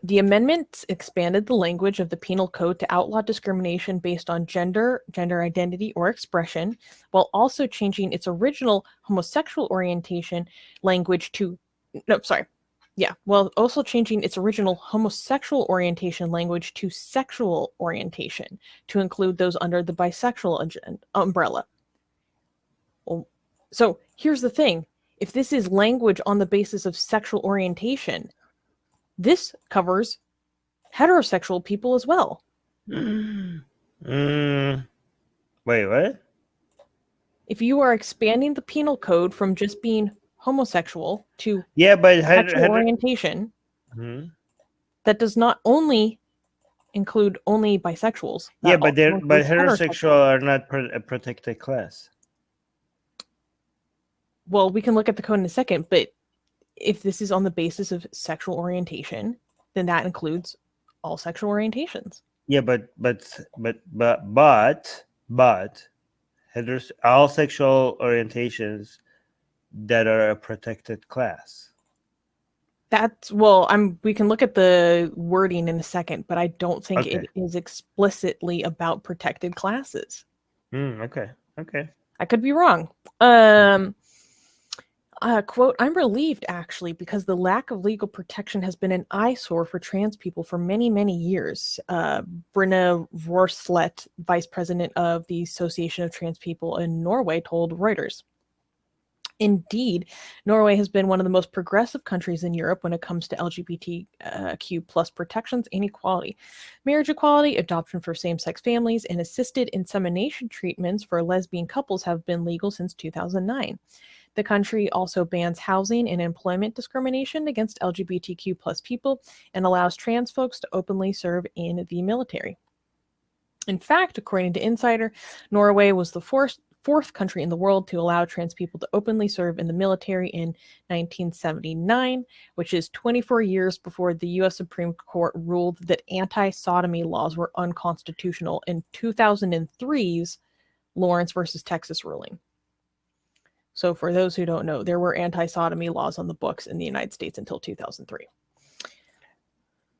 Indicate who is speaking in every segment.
Speaker 1: The amendments expanded the language of the penal code to outlaw discrimination based on gender, gender identity, or expression, while also changing its original homosexual orientation language to also changing its original homosexual orientation language to sexual orientation to include those under the bisexual umbrella. Well, so here's the thing. If this is language on the basis of sexual orientation, this covers heterosexual people as well.
Speaker 2: Wait, what?
Speaker 1: If you are expanding the penal code from just being homosexual to
Speaker 2: but
Speaker 1: sexual orientation, that does not only include only bisexuals.
Speaker 2: But heterosexual are not a protected class.
Speaker 1: Well, we can look at the code in a second, but if this is on the basis of sexual orientation, then that includes all sexual orientations.
Speaker 2: Yeah, but all sexual orientations that are a protected class.
Speaker 1: We can look at the wording in a second, but I don't think it is explicitly about protected classes.
Speaker 2: Okay.
Speaker 1: I could be wrong. Quote, I'm relieved, actually, because the lack of legal protection has been an eyesore for trans people for many, many years. Brenna Rorslet, vice president of the Association of Trans People in Norway, told Reuters. Indeed, Norway has been one of the most progressive countries in Europe when it comes to LGBTQ plus protections and equality. Marriage equality, adoption for same-sex families, and assisted insemination treatments for lesbian couples have been legal since 2009. The country also bans housing and employment discrimination against LGBTQ plus people and allows trans folks to openly serve in the military. In fact, according to Insider, Norway was the fourth country in the world to allow trans people to openly serve in the military in 1979, which is 24 years before the U.S. Supreme Court ruled that anti-sodomy laws were unconstitutional in 2003's Lawrence versus Texas ruling. So for those who don't know, there were anti-sodomy laws on the books in the United States until 2003.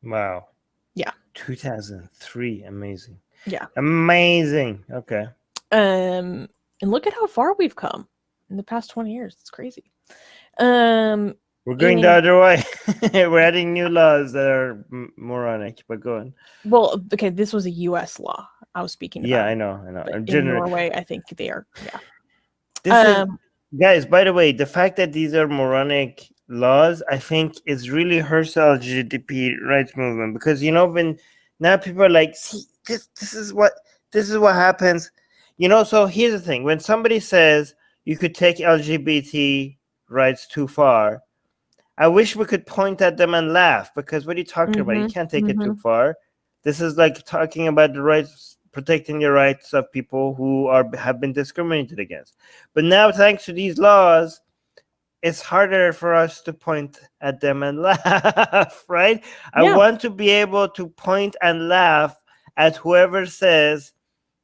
Speaker 2: Wow.
Speaker 1: Yeah.
Speaker 2: 2003. Amazing.
Speaker 1: Yeah.
Speaker 2: Amazing. Okay.
Speaker 1: And look at how far we've come in the past 20 years. It's crazy. We're
Speaker 2: going the other way. We're adding new laws that are moronic, but go on.
Speaker 1: Well, okay, this was a U.S. law I was speaking about.
Speaker 2: Yeah, I know.
Speaker 1: In Norway, I think they are, yeah.
Speaker 2: This is, guys, by the way, the fact that these are moronic laws, I think is really hurts the LGBT rights movement. Because, when now people are like, see, this is what happens. So here's the thing. When somebody says you could take LGBT rights too far, I wish we could point at them and laugh, because what are you talking about? You can't take it too far. This is like talking about the rights, protecting the rights of people who have been discriminated against. But now, thanks to these laws, it's harder for us to point at them and laugh, right? Yeah. I want to be able to point and laugh at whoever says,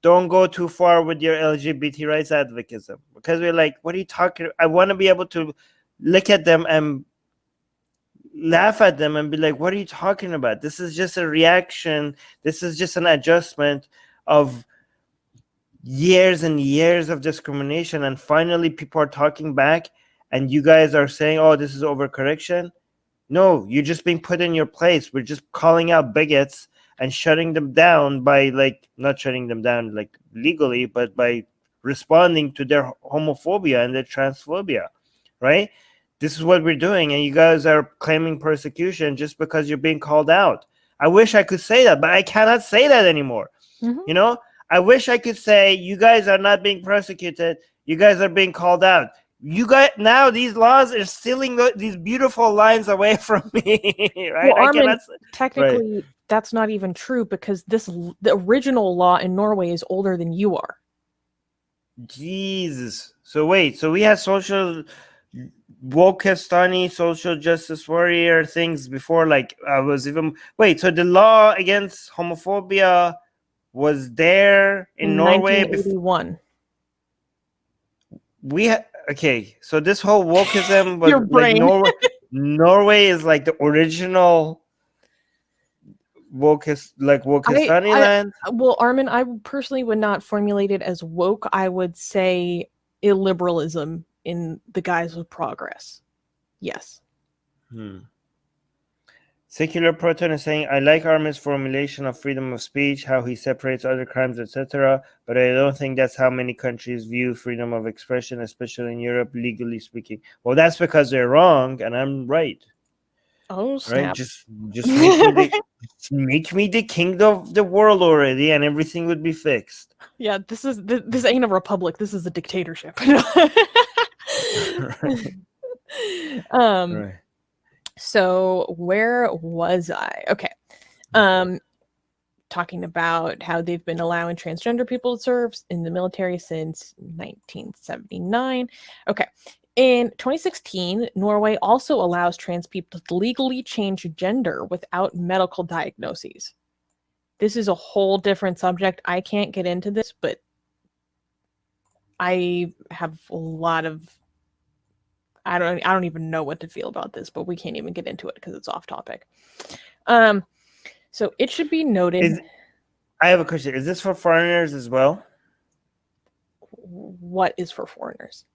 Speaker 2: don't go too far with your LGBT rights advocacy, because we're like, what are you talking? I want to be able to look at them and laugh at them and be like, what are you talking about? This is just a reaction. This is just an adjustment of years and years of discrimination. And finally, people are talking back, and you guys are saying, oh, this is overcorrection. No, you're just being put in your place. We're just calling out bigots and shutting them down by, not shutting them down legally, but by responding to their homophobia and their transphobia, right? This is what we're doing, and you guys are claiming persecution just because you're being called out. I wish I could say that, but I cannot say that anymore. I wish I could say, you guys are not being persecuted, you guys are being called out. You guys, now these laws are stealing these beautiful lines away from me, right?
Speaker 1: Well, Armin, technically, that's not even true, because the original law in Norway is older than you are.
Speaker 2: Jesus. So wait, so we had social Wokistani social justice warrior things before, so the law against homophobia was there in Norway
Speaker 1: 1981.
Speaker 2: So this whole wokeism was Norway is like the original Wokistani land?
Speaker 1: Well, Armin, I personally would not formulate it as woke. I would say illiberalism in the guise of progress. Yes.
Speaker 2: Secular Proton is saying, I like Armin's formulation of freedom of speech, how he separates other crimes, etc., but I don't think that's how many countries view freedom of expression, especially in Europe, legally speaking. Well, that's because they're wrong, and I'm right.
Speaker 1: Oh, snap.
Speaker 2: Right? Just make me the king of the world already, and everything would be fixed.
Speaker 1: Yeah, this ain't a republic. This is a dictatorship.
Speaker 2: Right.
Speaker 1: So where was I? Okay. Talking about how they've been allowing transgender people to serve in the military since 1979. Okay. In 2016, Norway also allows trans people to legally change gender without medical diagnoses. This is a whole different subject. I can't get into this, but I have a lot of I don't even know what to feel about this, but we can't even get into it because it's off topic. So it should be noted.
Speaker 2: I have a question. Is this for foreigners as well?
Speaker 1: What is for foreigners?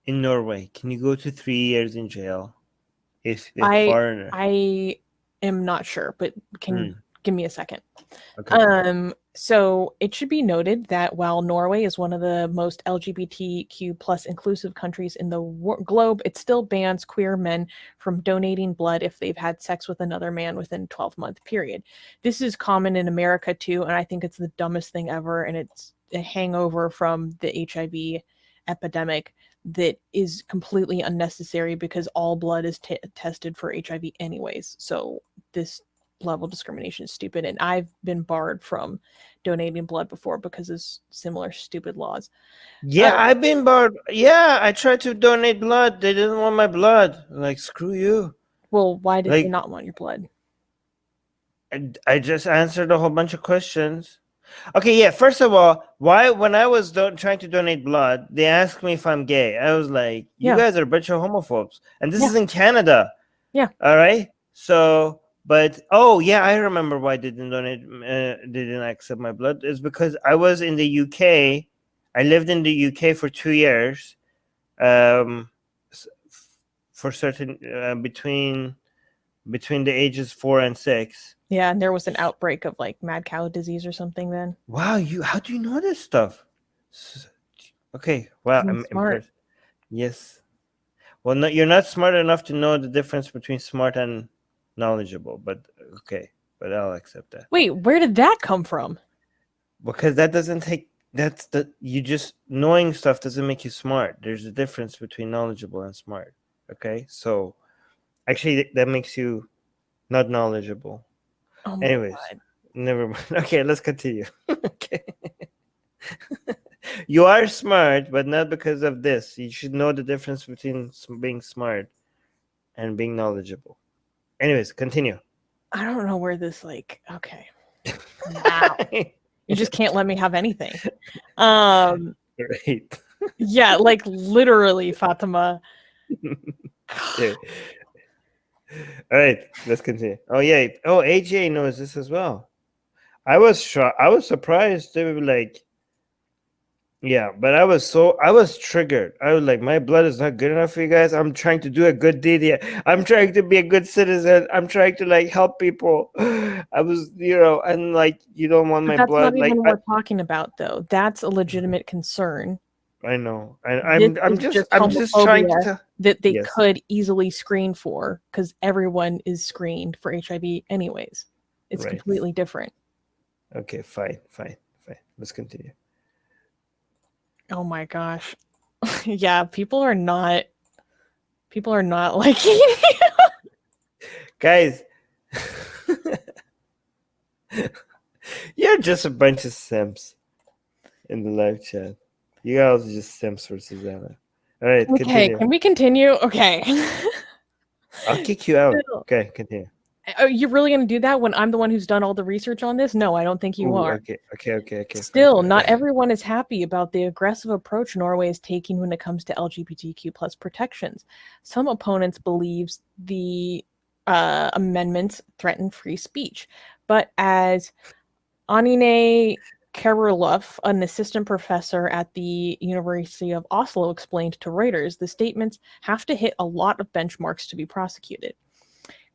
Speaker 2: In Norway, can you go to 3 years in jail if foreigner?
Speaker 1: I am not sure, but can you give me a second?
Speaker 2: Okay.
Speaker 1: So it should be noted that while Norway is one of the most LGBTQ plus inclusive countries in the globe, it still bans queer men from donating blood if they've had sex with another man within a 12-month period. This is common in America too, and I think it's the dumbest thing ever, and it's a hangover from the HIV epidemic that is completely unnecessary because all blood is tested for HIV anyways. So this level of discrimination is stupid, and I've been barred from donating blood before because of similar stupid laws.
Speaker 2: Yeah, I've been barred. Yeah, I tried to donate blood. They didn't want my blood. Like, screw you.
Speaker 1: Well, why did they not want your blood?
Speaker 2: I just answered a whole bunch of questions. Okay, yeah. First of all, why when I was trying to donate blood, they asked me if I'm gay. I was like, "You guys are a bunch of homophobes," and this is in Canada.
Speaker 1: Yeah.
Speaker 2: All right. So, but I remember why they didn't donate. They didn't accept my blood. It's because I was in the UK. I lived in the UK for 2 years. For certain between the ages 4 and 6.
Speaker 1: Yeah, and there was an outbreak of like mad cow disease or something then.
Speaker 2: Wow, how do you know this stuff? Okay, wow, I'm
Speaker 1: smart.
Speaker 2: impressed. Yes. Well, no, you're not smart enough to know the difference between smart and knowledgeable, but okay, but I'll accept that.
Speaker 1: Wait, where did that come from?
Speaker 2: Because that doesn't take you just knowing stuff doesn't make you smart. There's a difference between knowledgeable and smart. Okay, so actually that makes you not knowledgeable.
Speaker 1: Oh
Speaker 2: anyways, never mind. Okay, let's continue. Okay. You are smart, but not because of this. You should know the difference between being smart and being knowledgeable. Anyways, continue.
Speaker 1: I don't know where this okay. Wow. You just can't let me have anything.
Speaker 2: Right.
Speaker 1: Yeah, like literally, Fatima.
Speaker 2: Okay. All right, let's continue. Oh yeah. Oh, AJ knows this as well. I was shocked. I was surprised. They were like, yeah, but I was triggered. I was like, my blood is not good enough for you guys. I'm trying to do a good deed here. I'm trying to be a good citizen. I'm trying to like help people. I was, and like, you don't want my blood.
Speaker 1: That's not even what we're talking about, though. That's a legitimate concern.
Speaker 2: I know. I'm just trying to tell
Speaker 1: that they could easily screen for, because everyone is screened for HIV anyways. It's completely different.
Speaker 2: Okay, fine. Let's continue.
Speaker 1: Oh my gosh. Yeah, people are not liking you.
Speaker 2: Guys, you're just a bunch of simps in the live chat. You guys are just simps for Susanna. All right,
Speaker 1: okay,
Speaker 2: continue.
Speaker 1: Can we continue? Okay.
Speaker 2: I'll kick you out. Okay, continue.
Speaker 1: Are you really going to do that when I'm the one who's done all the research on this? No, I don't think you are.
Speaker 2: Okay.
Speaker 1: Still, not everyone is happy about the aggressive approach Norway is taking when it comes to LGBTQ plus protections. Some opponents believe the amendments threaten free speech. But as Anine Kerulov, an assistant professor at the University of Oslo, explained to Reuters, the statements have to hit a lot of benchmarks to be prosecuted.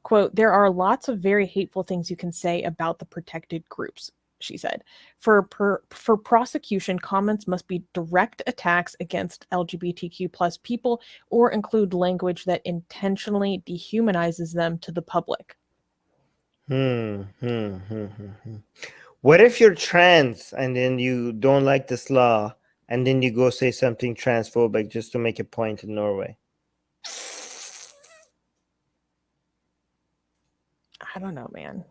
Speaker 1: Quote, there are lots of very hateful things you can say about the protected groups, she said. For prosecution, comments must be direct attacks against LGBTQ plus people or include language that intentionally dehumanizes them to the public.
Speaker 2: What if you're trans and then you don't like this law and then you go say something transphobic just to make a point in Norway?
Speaker 1: I don't know, man.